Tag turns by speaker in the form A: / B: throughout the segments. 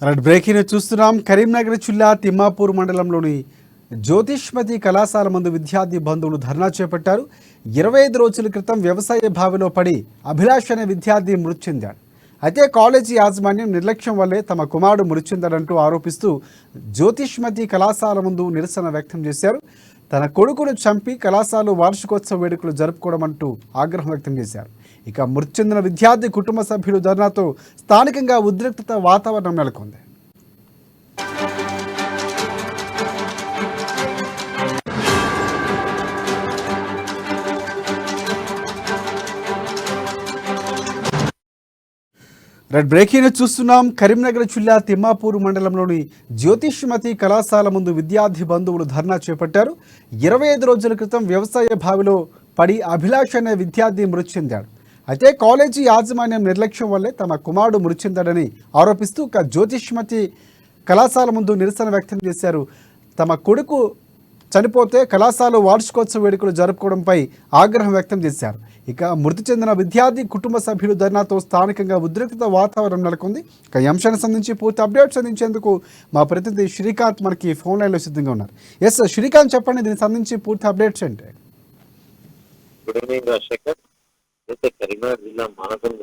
A: Right breaking చూస్తున్నాం. కరీంనగర్ జిల్లా తిమ్మాపూర్ మండలంలోని జ్యోతిష్మతి కళాశాల ముందు విద్యార్థి బంధువులు ధర్నా చేపట్టారు. 25 రోజుల క్రితం వ్యవసాయ బావిలో పడి అభిలాష్ అనే విద్యార్థి మృతి చెందాడు. అయితే కాలేజీ యాజమాన్యం నిర్లక్ష్యం వల్లే తమ కుమారుడు మృతి చెందాడంటూ ఆరోపిస్తూ జ్యోతిష్మతి కళాశాల ముందు నిరసన వ్యక్తం చేశారు. తన కొడుకును చంపి కళాశాల వార్షికోత్సవ వేడుకలు జరుపుకోవడం అంటూ ఆగ్రహం వ్యక్తం చేశారు. ఇక మృతి చెందిన విద్యార్థి కుటుంబ సభ్యులు ధర్నాతో స్థానికంగా ఉద్రిక్తత వాతావరణం నెలకొంది. రెడ్ బ్రేకింగ్ చూస్తున్నాం. కరీంనగర్ జిల్లా తిమ్మాపూర్ మండలంలోని జ్యోతిష్మతి కళాశాల ముందు విద్యార్థి బంధువులు ధర్నా చేపట్టారు. 25 రోజుల క్రితం వ్యవసాయ బావిలో పడి అభిలాష్ అనే విద్యార్థి మృతి చెందాడు. అయితే కాలేజీ యాజమాన్యం నిర్లక్ష్యం వల్లే తమ కుమారుడు మృతి చెందాడని ఆరోపిస్తూ జ్యోతిష్మతి కళాశాల ముందు నిరసన వ్యక్తం చేశారు. తమ కొడుకు చనిపోతే కళాశాల వార్షికోత్సవ వేడుకలు జరుపుకోవడంపై ఆగ్రహం వ్యక్తం చేశారు. ఇక మృతి చెందిన విద్యార్థి కుటుంబ సభ్యులు ధర్నాతో స్థానికంగా ఉద్రిక్తత వాతావరణం నెలకొంది. ఇక ఈ అంశానికి సంబంధించి పూర్తి అప్డేట్స్ అందించేందుకు మా ప్రతినిధి శ్రీకాంత్ మనకి ఫోన్ లైన్లో సిద్ధంగా ఉన్నారు. ఎస్ శ్రీకాంత్, చెప్పండి, దీనికి సంబంధించి పూర్తి అప్డేట్స్ ఏంటి?
B: Good evening Rajasekhar. అయితే కరీంనగర్ జిల్లా మానగం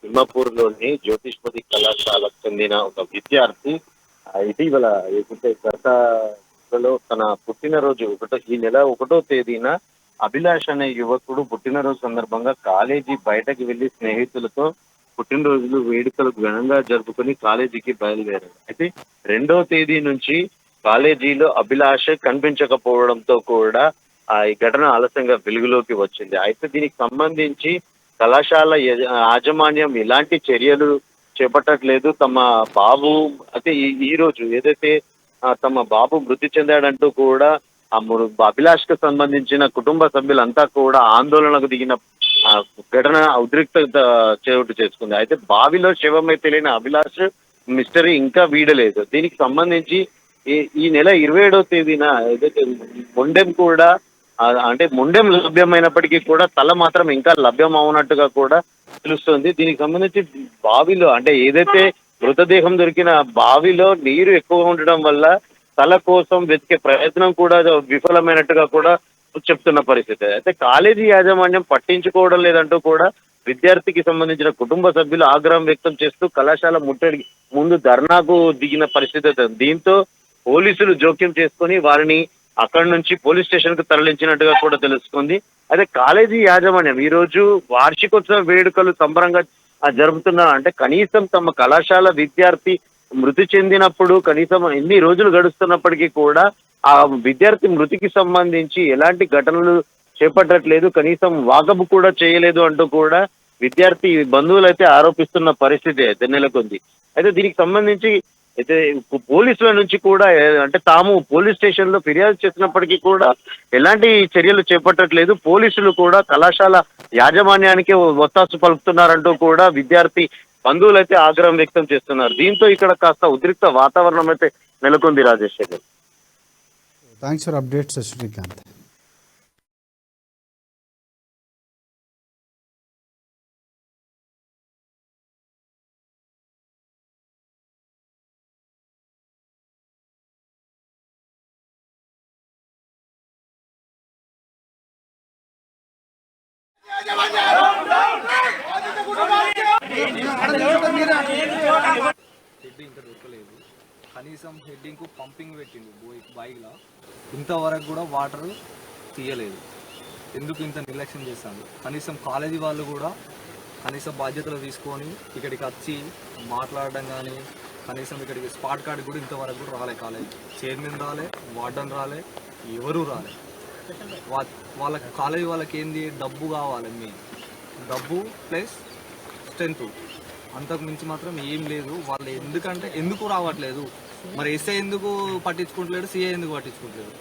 B: తిమ్మాపూర్లోని జ్యోతిష్మతి కళాశాలకు చెందిన ఒక విద్యార్థి ఇటీవల గతలో తన పుట్టినరోజు ఈ నెల 1వ తేదీన అభిలాష్ అనే యువకుడు పుట్టినరోజు సందర్భంగా కాలేజీ బయటకు వెళ్లి స్నేహితులతో పుట్టినరోజులు వేడుకలు ఘనంగా జరుపుకొని కాలేజీకి బయలుదేరారు. అయితే 2వ తేదీ నుంచి కాలేజీలో అభిలాష్ కనిపించకపోవడంతో కూడా ఈ ఘటన ఆలస్యంగా వెలుగులోకి వచ్చింది. అయితే దీనికి సంబంధించి కళాశాల యాజమాన్యం ఎలాంటి చర్యలు చేపట్టట్లేదు. తమ బాబు అయితే ఈ రోజు ఏదైతే తమ బాబు మృతి చెందాడంటూ కూడా అభిలాష్ కు సంబంధించిన కుటుంబ సభ్యులంతా కూడా ఆందోళనకు దిగిన ఘటన ఉద్రిక్తత చోటు చేసుకుంది. అయితే బావిలో శవమై తెలియని అభిలాష్ మిస్టరీ ఇంకా వీడలేదు. దీనికి సంబంధించి ఈ నెల 27వ తేదీన ఏదైతే మొండెం కూడా అంటే మొండెం లభ్యమైనప్పటికీ కూడా తల మాత్రం ఇంకా లభ్యం అవునట్టుగా కూడా తెలుస్తుంది. దీనికి సంబంధించి బావిలో అంటే ఏదైతే మృతదేహం దొరికిన బావిలో నీరు ఎక్కువ ఉండడం వల్ల తల కోసం వెతికే ప్రయత్నం కూడా విఫలమైనట్టుగా కూడా చెప్తున్న పరిస్థితి. అయితే కాలేజీ యాజమాన్యం పట్టించుకోవడం లేదంటూ కూడా విద్యార్థికి సంబంధించిన కుటుంబ సభ్యులు ఆగ్రహం వ్యక్తం చేస్తూ కళాశాల ముట్టడి ముందు ధర్నాకు దిగిన పరిస్థితి. దీంతో పోలీసులు జోక్యం చేసుకొని వారిని అక్కడి నుంచి పోలీస్ స్టేషన్ కు తరలించినట్టుగా కూడా తెలుస్తుంది. అయితే కాలేజీ యాజమాన్యం ఈ రోజు వార్షికోత్సవ వేడుకలు సంబరంగా జరుపుతున్నారు. అంటే కనీసం తమ కళాశాల విద్యార్థి మృతి చెందినప్పుడు కనీసం ఎన్ని రోజులు గడుస్తున్నప్పటికీ కూడా ఆ విద్యార్థి మృతికి సంబంధించి ఎలాంటి ఘటనలు చేపట్టట్లేదు, కనీసం వాకబు కూడా చేయలేదు అంటూ కూడా విద్యార్థి బంధువులు అయితే ఆరోపిస్తున్న పరిస్థితి అయితే నెలకొంది. అయితే దీనికి సంబంధించి అయితే పోలీసుల నుంచి కూడా అంటే తాము పోలీస్ స్టేషన్ లో ఫిర్యాదు చేసినప్పటికీ కూడా ఎలాంటి చర్యలు చేపట్టట్లేదు. పోలీసులు కూడా కళాశాల యాజమాన్యానికి ఒత్తాసు పలుకుతున్నారంటూ కూడా విద్యార్థి బంధువులు అయితే ఆగ్రహం వ్యక్తం చేస్తున్నారు. దీంతో ఇక్కడ కాస్త ఉద్రిక్త వాతావరణం అయితే నెలకొంది. Rajasekhar,
A: thanks for updates Srikanth.
C: Head ఇంకా దొరకలేదు. కనీసం హెడ్డింగ్ కు పంపింగ్ పెట్టింది బాయిలో, ఇంతవరకు కూడా వాటర్ తీయలేదు. ఎందుకు ఇంత నిర్లక్ష్యం చేస్తాను? కనీసం కాలేజీ వాళ్ళు కూడా కనీసం బాధ్యతలు తీసుకొని ఇక్కడికి వచ్చి మాట్లాడడం కానీ కనీసం ఇక్కడికి స్పాట్ కార్డు కూడా ఇంతవరకు కూడా రాలే. కాలేజీ చైర్మన్ రాలే, వార్డన్ రాలే, ఎవరూ రాలే. వాళ్ళకి కాలేజీ వాళ్ళకి ఏంది, డబ్బు కావాలి, మెయిన్ డబ్బు ప్లస్ స్ట్రెంత్, అంతకు మించి మాత్రం ఏం లేదు. వాళ్ళు ఎందుకు రావట్లేదు? మరి ఎస్ఐ ఎందుకు పట్టించుకుంటలేడు, సిఐ ఎందుకు పట్టించుకుంటలేడు?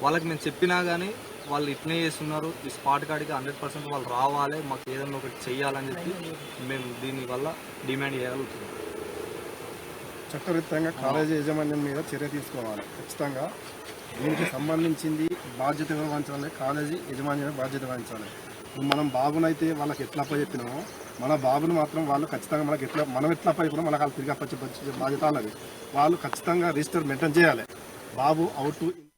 C: వాళ్ళకి మేము చెప్పినా కానీ వాళ్ళు ఇట్నే చేస్తున్నారు. ఈ స్పాట్ కాడికి 100% వాళ్ళు రావాలి, మాకు ఏదైనా ఒకటి చెయ్యాలని చెప్పి మేము దీనివల్ల డిమాండ్ చేయగలుగుతున్నాం.
D: చట్టరీత్యంగా కాలేజీ యాజమాన్యం మీద చర్య తీసుకోవాలి. ఖచ్చితంగా దీనికి సంబంధించింది బాధ్యత వహించాలి, కాలేజీ యాజమాన్యమే బాధ్యత వహించాలి. మనం బాబునైతే వాళ్ళకి ఎట్లా అప్పచెప్పినామో మన బాబుని మాత్రం వాళ్ళు ఖచ్చితంగా మనకి ఎట్లా మనం ఎట్లా పై కూడా మనకు వాళ్ళు తిరిగి అప్పచెప్పచ్చే బాధ్యత అన్నది. వాళ్ళు ఖచ్చితంగా రిజిస్టర్ మెయింటైన్ చేయాలి. బాబు అవుట్